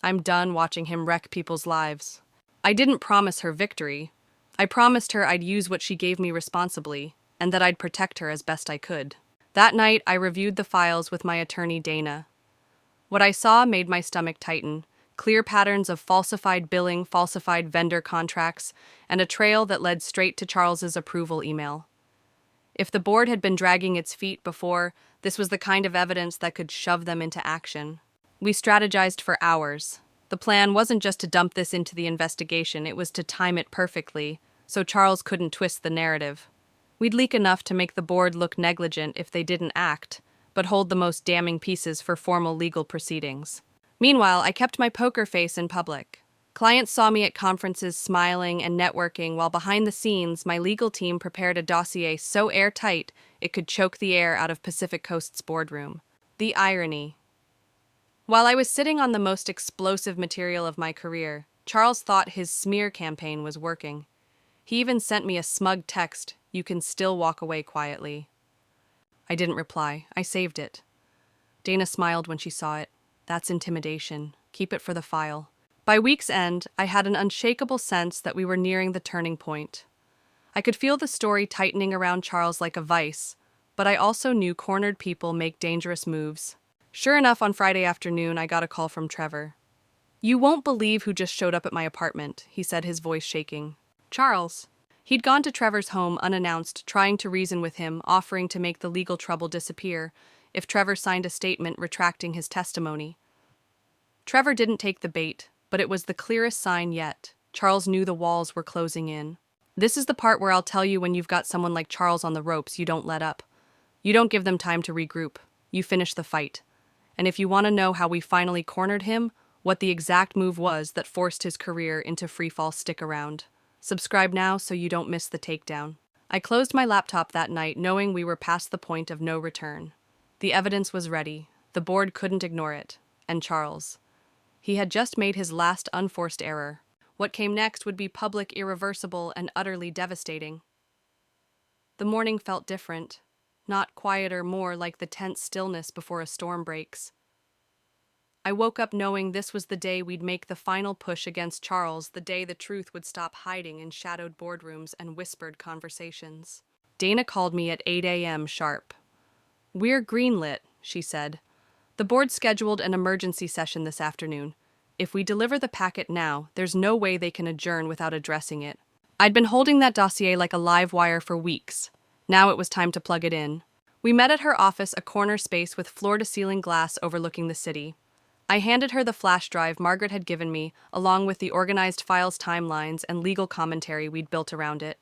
I'm done watching him wreck people's lives." I didn't promise her victory. I promised her I'd use what she gave me responsibly, and that I'd protect her as best I could. That night, I reviewed the files with my attorney, Dana. What I saw made my stomach tighten. Clear patterns of falsified billing, falsified vendor contracts, and a trail that led straight to Charles's approval email. If the board had been dragging its feet before, this was the kind of evidence that could shove them into action. We strategized for hours. The plan wasn't just to dump this into the investigation, it was to time it perfectly, so Charles couldn't twist the narrative. We'd leak enough to make the board look negligent if they didn't act, but hold the most damning pieces for formal legal proceedings. Meanwhile, I kept my poker face in public. Clients saw me at conferences smiling and networking, while behind the scenes, my legal team prepared a dossier so airtight it could choke the air out of Pacific Coast's boardroom. The irony. While I was sitting on the most explosive material of my career, Charles thought his smear campaign was working. He even sent me a smug text, "You can still walk away quietly." I didn't reply. I saved it. Dana smiled when she saw it. That's intimidation. Keep it for the file. By week's end, I had an unshakable sense that we were nearing the turning point. I could feel the story tightening around Charles like a vice, but I also knew cornered people make dangerous moves. Sure enough, on Friday afternoon, I got a call from Trevor. "You won't believe who just showed up at my apartment," he said, his voice shaking. Charles. He'd gone to Trevor's home unannounced, trying to reason with him, offering to make the legal trouble disappear if Trevor signed a statement retracting his testimony. Trevor didn't take the bait, but it was the clearest sign yet. Charles knew the walls were closing in. This is the part where I'll tell you when you've got someone like Charles on the ropes, you don't let up. You don't give them time to regroup. You finish the fight. And if you want to know how we finally cornered him, what the exact move was that forced his career into freefall, stick around. Subscribe now so you don't miss the takedown. I closed my laptop that night knowing we were past the point of no return. The evidence was ready. The board couldn't ignore it. And Charles. He had just made his last unforced error. What came next would be public, irreversible, and utterly devastating. The morning felt different. Not quieter, more like the tense stillness before a storm breaks. I woke up knowing this was the day we'd make the final push against Charles, the day the truth would stop hiding in shadowed boardrooms and whispered conversations. Dana called me at 8 a.m. sharp. "We're greenlit," she said. "The board scheduled an emergency session this afternoon. If we deliver the packet now, there's no way they can adjourn without addressing it." I'd been holding that dossier like a live wire for weeks. Now it was time to plug it in. We met at her office, a corner space with floor-to-ceiling glass overlooking the city. I handed her the flash drive Margaret had given me, along with the organized files, timelines, and legal commentary we'd built around it.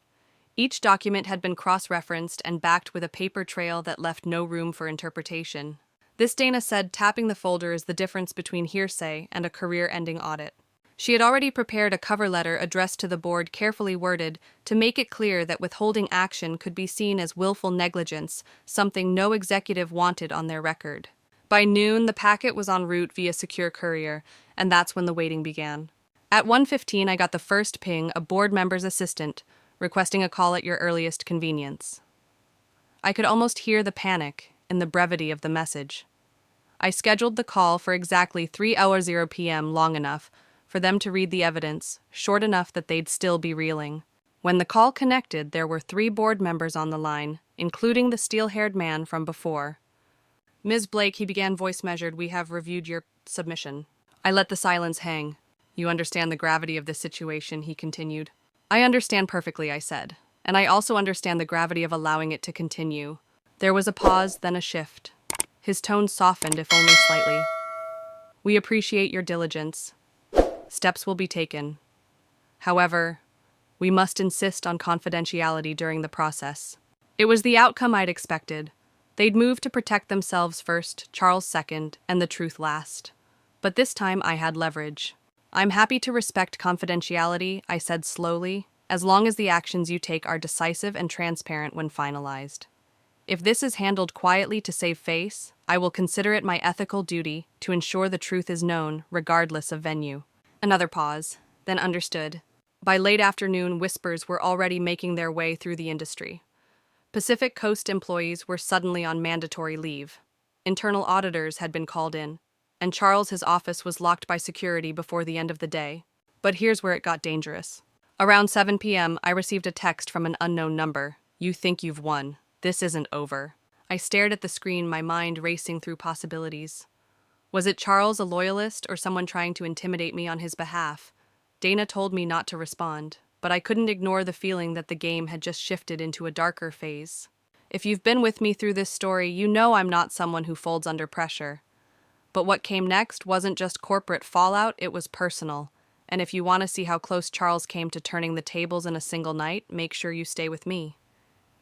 Each document had been cross-referenced and backed with a paper trail that left no room for interpretation. This, Dana said, tapping the folder, is the difference between hearsay and a career-ending audit. She had already prepared a cover letter addressed to the board, carefully worded, to make it clear that withholding action could be seen as willful negligence, something no executive wanted on their record. By noon, the packet was en route via secure courier, and that's when the waiting began. At 1:15, I got the first ping, a board member's assistant, requesting a call at your earliest convenience. I could almost hear the panic in the brevity of the message. I scheduled the call for exactly 3:00 p.m., long enough for them to read the evidence, short enough that they'd still be reeling. When the call connected, there were 3 board members on the line, including the steel-haired man from before. "Ms. Blake," he began, voice measured, "we have reviewed your submission." I let the silence hang. "You understand the gravity of this situation," he continued. "I understand perfectly," I said. "And I also understand the gravity of allowing it to continue." There was a pause, then a shift. His tone softened, if only slightly. "We appreciate your diligence. Steps will be taken. However, we must insist on confidentiality during the process." It was the outcome I'd expected. They'd moved to protect themselves first, Charles second, and the truth last. But this time I had leverage. "I'm happy to respect confidentiality," I said slowly, "as long as the actions you take are decisive and transparent when finalized. If this is handled quietly to save face, I will consider it my ethical duty to ensure the truth is known, regardless of venue." Another pause, then understood. By late afternoon, whispers were already making their way through the industry. Pacific Coast employees were suddenly on mandatory leave. Internal auditors had been called in, and Charles' office was locked by security before the end of the day. But here's where it got dangerous. Around 7 p.m., I received a text from an unknown number. "You think you've won. This isn't over." I stared at the screen, my mind racing through possibilities. Was it Charles, a loyalist, or someone trying to intimidate me on his behalf? Dana told me not to respond, but I couldn't ignore the feeling that the game had just shifted into a darker phase. If you've been with me through this story, you know I'm not someone who folds under pressure. But what came next wasn't just corporate fallout, it was personal. And if you want to see how close Charles came to turning the tables in a single night, make sure you stay with me.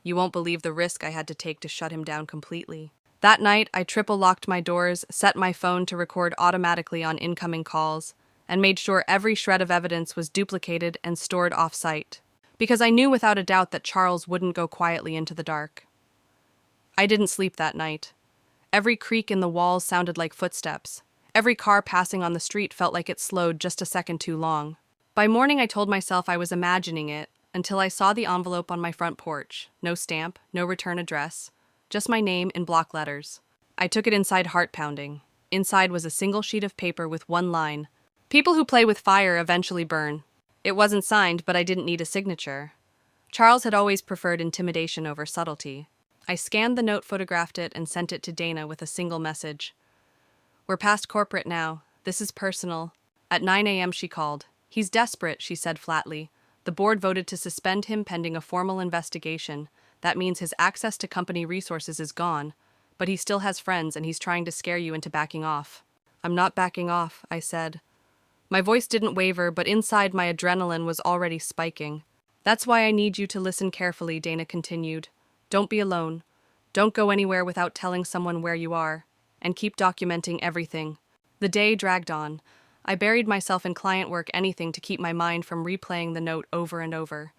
You won't believe the risk I had to take to shut him down completely. That night, I triple-locked my doors, set my phone to record automatically on incoming calls, and made sure every shred of evidence was duplicated and stored off-site. Because I knew without a doubt that Charles wouldn't go quietly into the dark. I didn't sleep that night. Every creak in the walls sounded like footsteps. Every car passing on the street felt like it slowed just a second too long. By morning, I told myself I was imagining it, until I saw the envelope on my front porch. No stamp, no return address, just my name in block letters. I took it inside, heart pounding. Inside was a single sheet of paper with one line. People who play with fire eventually burn. It wasn't signed, but I didn't need a signature. Charles had always preferred intimidation over subtlety. I scanned the note, photographed it, and sent it to Dana with a single message. We're past corporate now. This is personal. At 9 a.m. she called. He's desperate, she said flatly. The board voted to suspend him pending a formal investigation. That means his access to company resources is gone. But he still has friends, and he's trying to scare you into backing off. I'm not backing off, I said. My voice didn't waver, but inside my adrenaline was already spiking. That's why I need you to listen carefully, Dana continued. Don't be alone. Don't go anywhere without telling someone where you are. And keep documenting everything. The day dragged on. I buried myself in client work, anything to keep my mind from replaying the note over and over.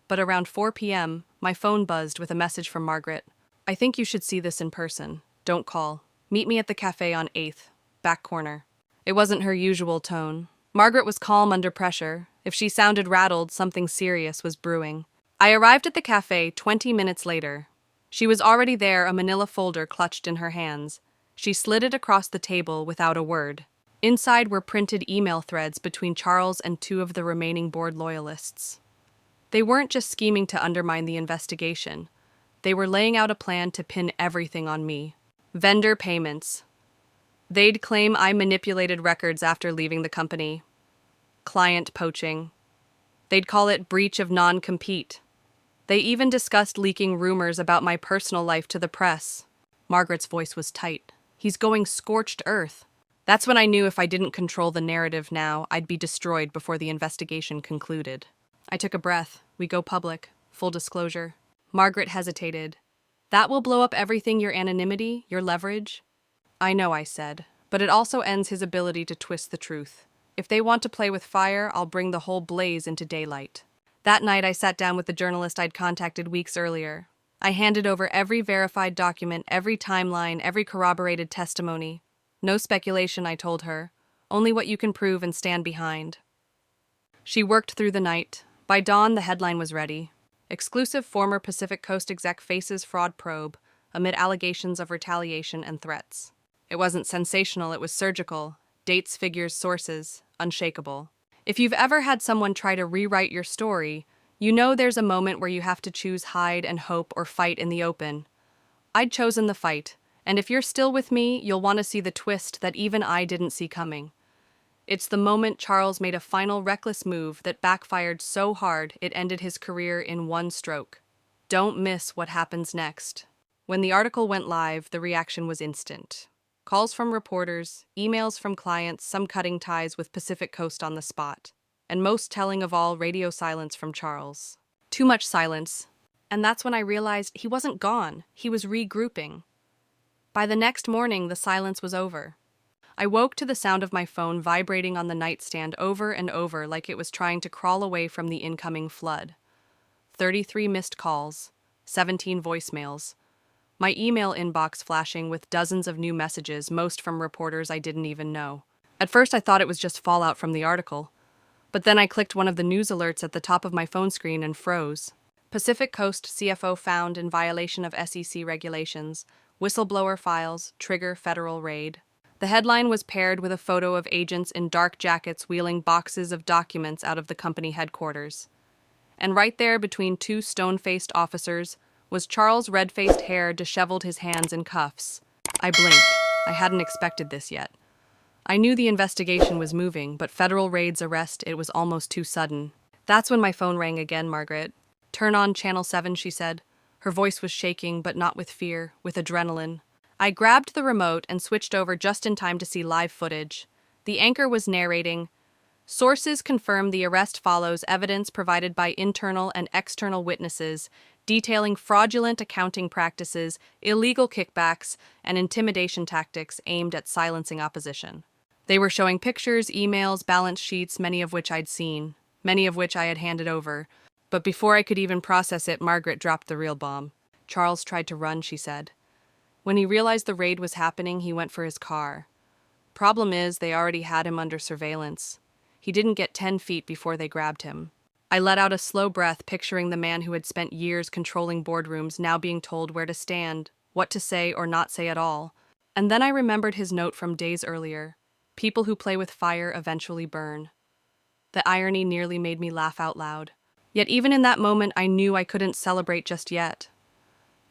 But around 4 p.m., my phone buzzed with a message from Margaret. I think you should see this in person. Don't call. Meet me at the cafe on 8th, back corner. It wasn't her usual tone. Margaret was calm under pressure. If she sounded rattled, something serious was brewing. I arrived at the cafe 20 minutes later. She was already there, a manila folder clutched in her hands. She slid it across the table without a word. Inside were printed email threads between Charles and 2 of the remaining board loyalists. They weren't just scheming to undermine the investigation. They were laying out a plan to pin everything on me. Vendor payments. They'd claim I manipulated records after leaving the company. Client poaching. They'd call it breach of non-compete. They even discussed leaking rumors about my personal life to the press. Margaret's voice was tight. He's going scorched earth. That's when I knew if I didn't control the narrative now, I'd be destroyed before the investigation concluded. I took a breath. We go public. Full disclosure. Margaret hesitated. That will blow up everything, your anonymity, your leverage. I know, I said, but it also ends his ability to twist the truth. If they want to play with fire, I'll bring the whole blaze into daylight. That night, I sat down with the journalist I'd contacted weeks earlier. I handed over every verified document, every timeline, every corroborated testimony. No speculation, I told her. Only what you can prove and stand behind. She worked through the night. By dawn, the headline was ready. Exclusive former Pacific Coast exec faces fraud probe amid allegations of retaliation and threats. It wasn't sensational, it was surgical. Dates, figures, sources, unshakable. If you've ever had someone try to rewrite your story, you know there's a moment where you have to choose hide and hope or fight in the open. I'd chosen the fight, and if you're still with me, you'll want to see the twist that even I didn't see coming. It's the moment Charles made a final reckless move that backfired so hard it ended his career in one stroke. Don't miss what happens next. When the article went live, the reaction was instant. Calls from reporters, emails from clients, some cutting ties with Pacific Coast on the spot. And most telling of all, radio silence from Charles. Too much silence. And that's when I realized he wasn't gone. He was regrouping. By the next morning, the silence was over. I woke to the sound of my phone vibrating on the nightstand over and over like it was trying to crawl away from the incoming flood. 33 missed calls, 17 voicemails. My email inbox flashing with dozens of new messages, most from reporters I didn't even know. At first I thought it was just fallout from the article. But then I clicked one of the news alerts at the top of my phone screen and froze. Pacific Coast CFO found in violation of SEC regulations. Whistleblower files, trigger federal raid. The headline was paired with a photo of agents in dark jackets wheeling boxes of documents out of the company headquarters. And right there between 2 stone-faced officers was Charles' red-faced hair, disheveled, his hands in cuffs. I blinked. I hadn't expected this yet. I knew the investigation was moving, but federal raid's arrest, it was almost too sudden. That's when my phone rang again, Margaret. Turn on Channel 7, she said. Her voice was shaking, but not with fear, with adrenaline. I grabbed the remote and switched over just in time to see live footage. The anchor was narrating, "Sources confirm the arrest follows evidence provided by internal and external witnesses, detailing fraudulent accounting practices, illegal kickbacks, and intimidation tactics aimed at silencing opposition." They were showing pictures, emails, balance sheets, many of which I'd seen, many of which I had handed over. But before I could even process it, Margaret dropped the real bomb. "Charles tried to run," she said. "When he realized the raid was happening, he went for his car. Problem is, they already had him under surveillance. He didn't get 10 feet before they grabbed him." I let out a slow breath, picturing the man who had spent years controlling boardrooms now being told where to stand, what to say or not say at all. And then I remembered his note from days earlier. People who play with fire eventually burn. The irony nearly made me laugh out loud. Yet even in that moment, I knew I couldn't celebrate just yet.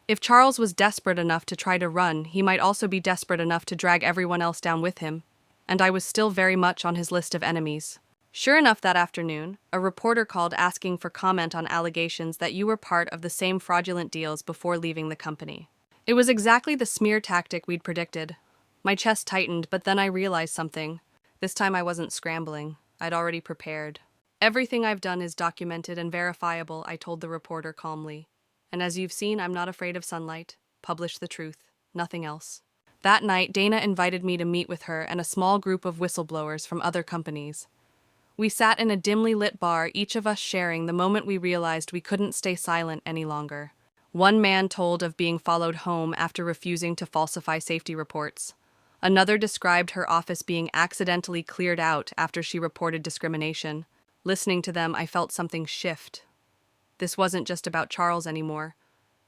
If Charles was desperate enough to try to run, he might also be desperate enough to drag everyone else down with him, and I was still very much on his list of enemies. Sure enough, that afternoon, a reporter called asking for comment on allegations that you were part of the same fraudulent deals before leaving the company. It was exactly the smear tactic we'd predicted. My chest tightened, but then I realized something. This time I wasn't scrambling. I'd already prepared. "Everything I've done is documented and verifiable," I told the reporter calmly. "And as you've seen, I'm not afraid of sunlight. Publish the truth. Nothing else." That night, Dana invited me to meet with her and a small group of whistleblowers from other companies. We sat in a dimly lit bar, each of us sharing the moment we realized we couldn't stay silent any longer. One man told of being followed home after refusing to falsify safety reports. Another described her office being accidentally cleared out after she reported discrimination. Listening to them, I felt something shift. This wasn't just about Charles anymore.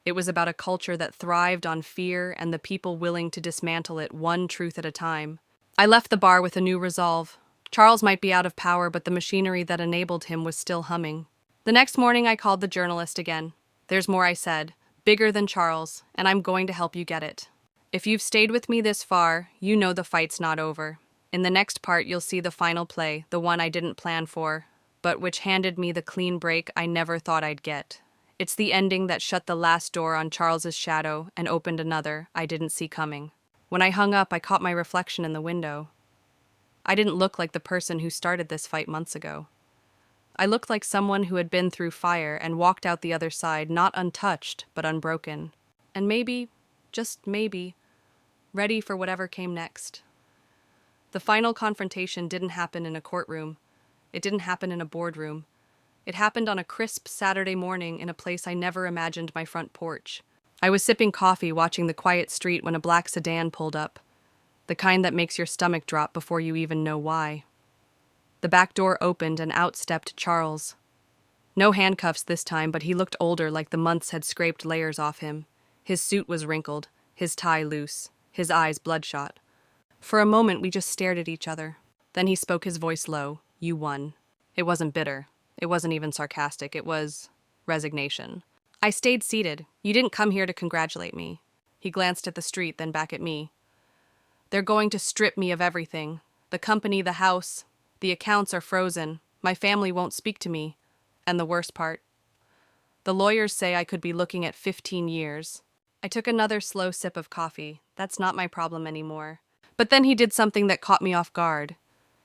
It was about a culture that thrived on fear and the people willing to dismantle it one truth at a time. I left the bar with a new resolve. Charles might be out of power, but the machinery that enabled him was still humming. The next morning, I called the journalist again. "There's more," I said. "Bigger than Charles, and I'm going to help you get it. If you've stayed with me this far, you know the fight's not over. In the next part, you'll see the final play, the one I didn't plan for, but which handed me the clean break I never thought I'd get. It's the ending that shut the last door on Charles's shadow and opened another I didn't see coming." When I hung up, I caught my reflection in the window. I didn't look like the person who started this fight months ago. I looked like someone who had been through fire and walked out the other side, not untouched, but unbroken. And maybe, just maybe, ready for whatever came next. The final confrontation didn't happen in a courtroom. It didn't happen in a boardroom. It happened on a crisp Saturday morning in a place I never imagined my front porch. I was sipping coffee, watching the quiet street when a black sedan pulled up. The kind that makes your stomach drop before you even know why. The back door opened and out stepped Charles. No handcuffs this time, but he looked older, like the months had scraped layers off him. His suit was wrinkled, his tie loose, his eyes bloodshot. For a moment, we just stared at each other. Then he spoke, his voice low. "You won." It wasn't bitter. It wasn't even sarcastic. It was resignation. I stayed seated. "You didn't come here to congratulate me." He glanced at the street, then back at me. "They're going to strip me of everything. The company, the house. The accounts are frozen. My family won't speak to me. And the worst part, the lawyers say I could be looking at 15 years. I took another slow sip of coffee. That's not my problem anymore. But then he did something that caught me off guard.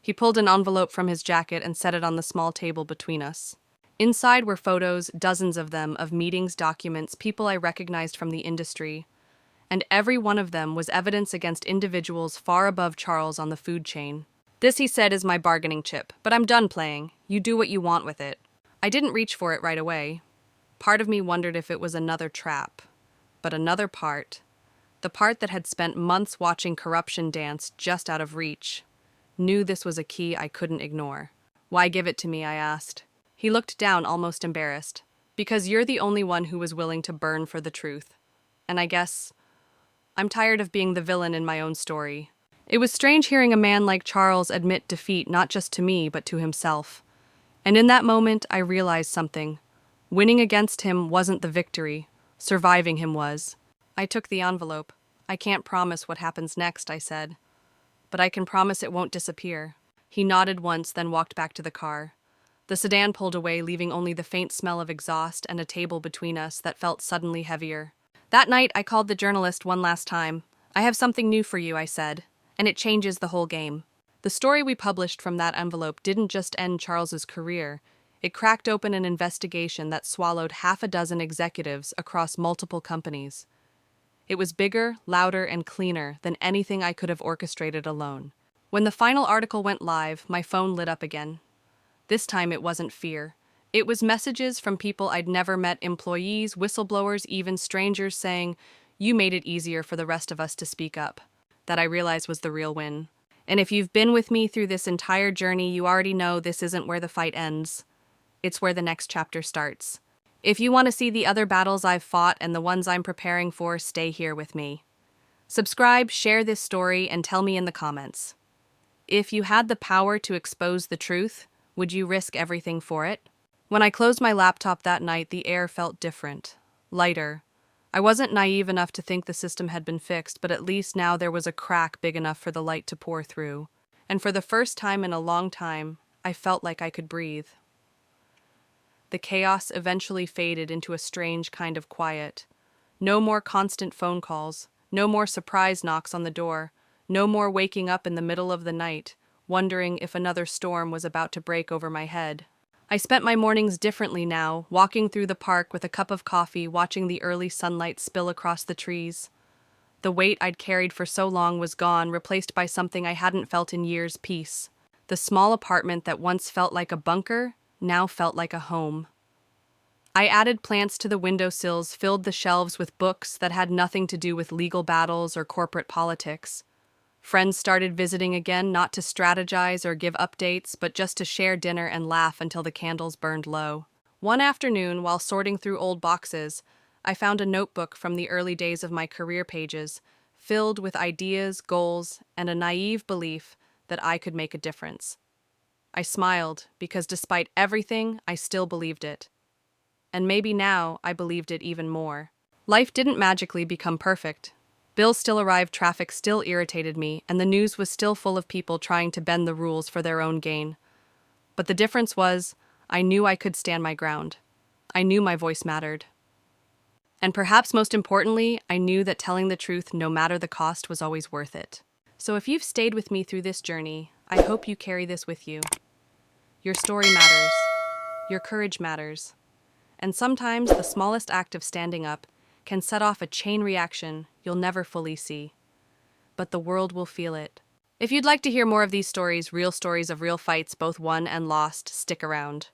He pulled an envelope from his jacket and set it on the small table between us. Inside were photos, dozens of them, of meetings, documents, people I recognized from the industry. And every one of them was evidence against individuals far above Charles on the food chain. "This," he said, "is my bargaining chip, but I'm done playing. You do what you want with it." I didn't reach for it right away. Part of me wondered if it was another trap. But another part, the part that had spent months watching corruption dance just out of reach, knew this was a key I couldn't ignore. "Why give it to me?" I asked. He looked down, almost embarrassed. "Because you're the only one who was willing to burn for the truth. And I guess I'm tired of being the villain in my own story." It was strange hearing a man like Charles admit defeat not just to me, but to himself. And in that moment, I realized something. Winning against him wasn't the victory. Surviving him was. I took the envelope. "I can't promise what happens next," I said. "But I can promise it won't disappear." He nodded once, then walked back to the car. The sedan pulled away, leaving only the faint smell of exhaust and a table between us that felt suddenly heavier. That night, I called the journalist one last time. I have something new for you, I said, and it changes the whole game. The story we published from that envelope didn't just end Charles's career. It cracked open an investigation that swallowed half a dozen executives across multiple companies. It was bigger, louder, and cleaner than anything I could have orchestrated alone. When the final article went live, my phone lit up again. This time it wasn't fear. It was messages from people I'd never met, employees, whistleblowers, even strangers saying, "You made it easier for the rest of us to speak up." That I realized was the real win. And if you've been with me through this entire journey, you already know this isn't where the fight ends. It's where the next chapter starts. If you want to see the other battles I've fought and the ones I'm preparing for, stay here with me. Subscribe, share this story, and tell me in the comments. If you had the power to expose the truth, would you risk everything for it? When I closed my laptop that night, the air felt different, lighter. I wasn't naive enough to think the system had been fixed, but at least now there was a crack big enough for the light to pour through. And for the first time in a long time, I felt like I could breathe. The chaos eventually faded into a strange kind of quiet. No more constant phone calls, no more surprise knocks on the door, no more waking up in the middle of the night, wondering if another storm was about to break over my head. I spent my mornings differently now, walking through the park with a cup of coffee, watching the early sunlight spill across the trees. The weight I'd carried for so long was gone, replaced by something I hadn't felt in years: peace. The small apartment that once felt like a bunker now felt like a home. I added plants to the windowsills, filled the shelves with books that had nothing to do with legal battles or corporate politics. Friends started visiting again, not to strategize or give updates, but just to share dinner and laugh until the candles burned low. One afternoon, while sorting through old boxes, I found a notebook from the early days of my career pages, filled with ideas, goals, and a naive belief that I could make a difference. I smiled, because despite everything, I still believed it. And maybe now I believed it even more. Life didn't magically become perfect. Bills still arrived, traffic still irritated me, and the news was still full of people trying to bend the rules for their own gain. But the difference was, I knew I could stand my ground. I knew my voice mattered. And perhaps most importantly, I knew that telling the truth, no matter the cost, was always worth it. So if you've stayed with me through this journey, I hope you carry this with you. Your story matters. Your courage matters. And sometimes the smallest act of standing up can set off a chain reaction you'll never fully see. But the world will feel it. If you'd like to hear more of these stories of real fights, both won and lost, stick around.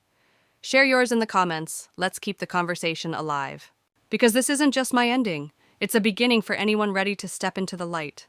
Share yours in the comments. Let's keep the conversation alive. Because this isn't just my ending. It's a beginning for anyone ready to step into the light.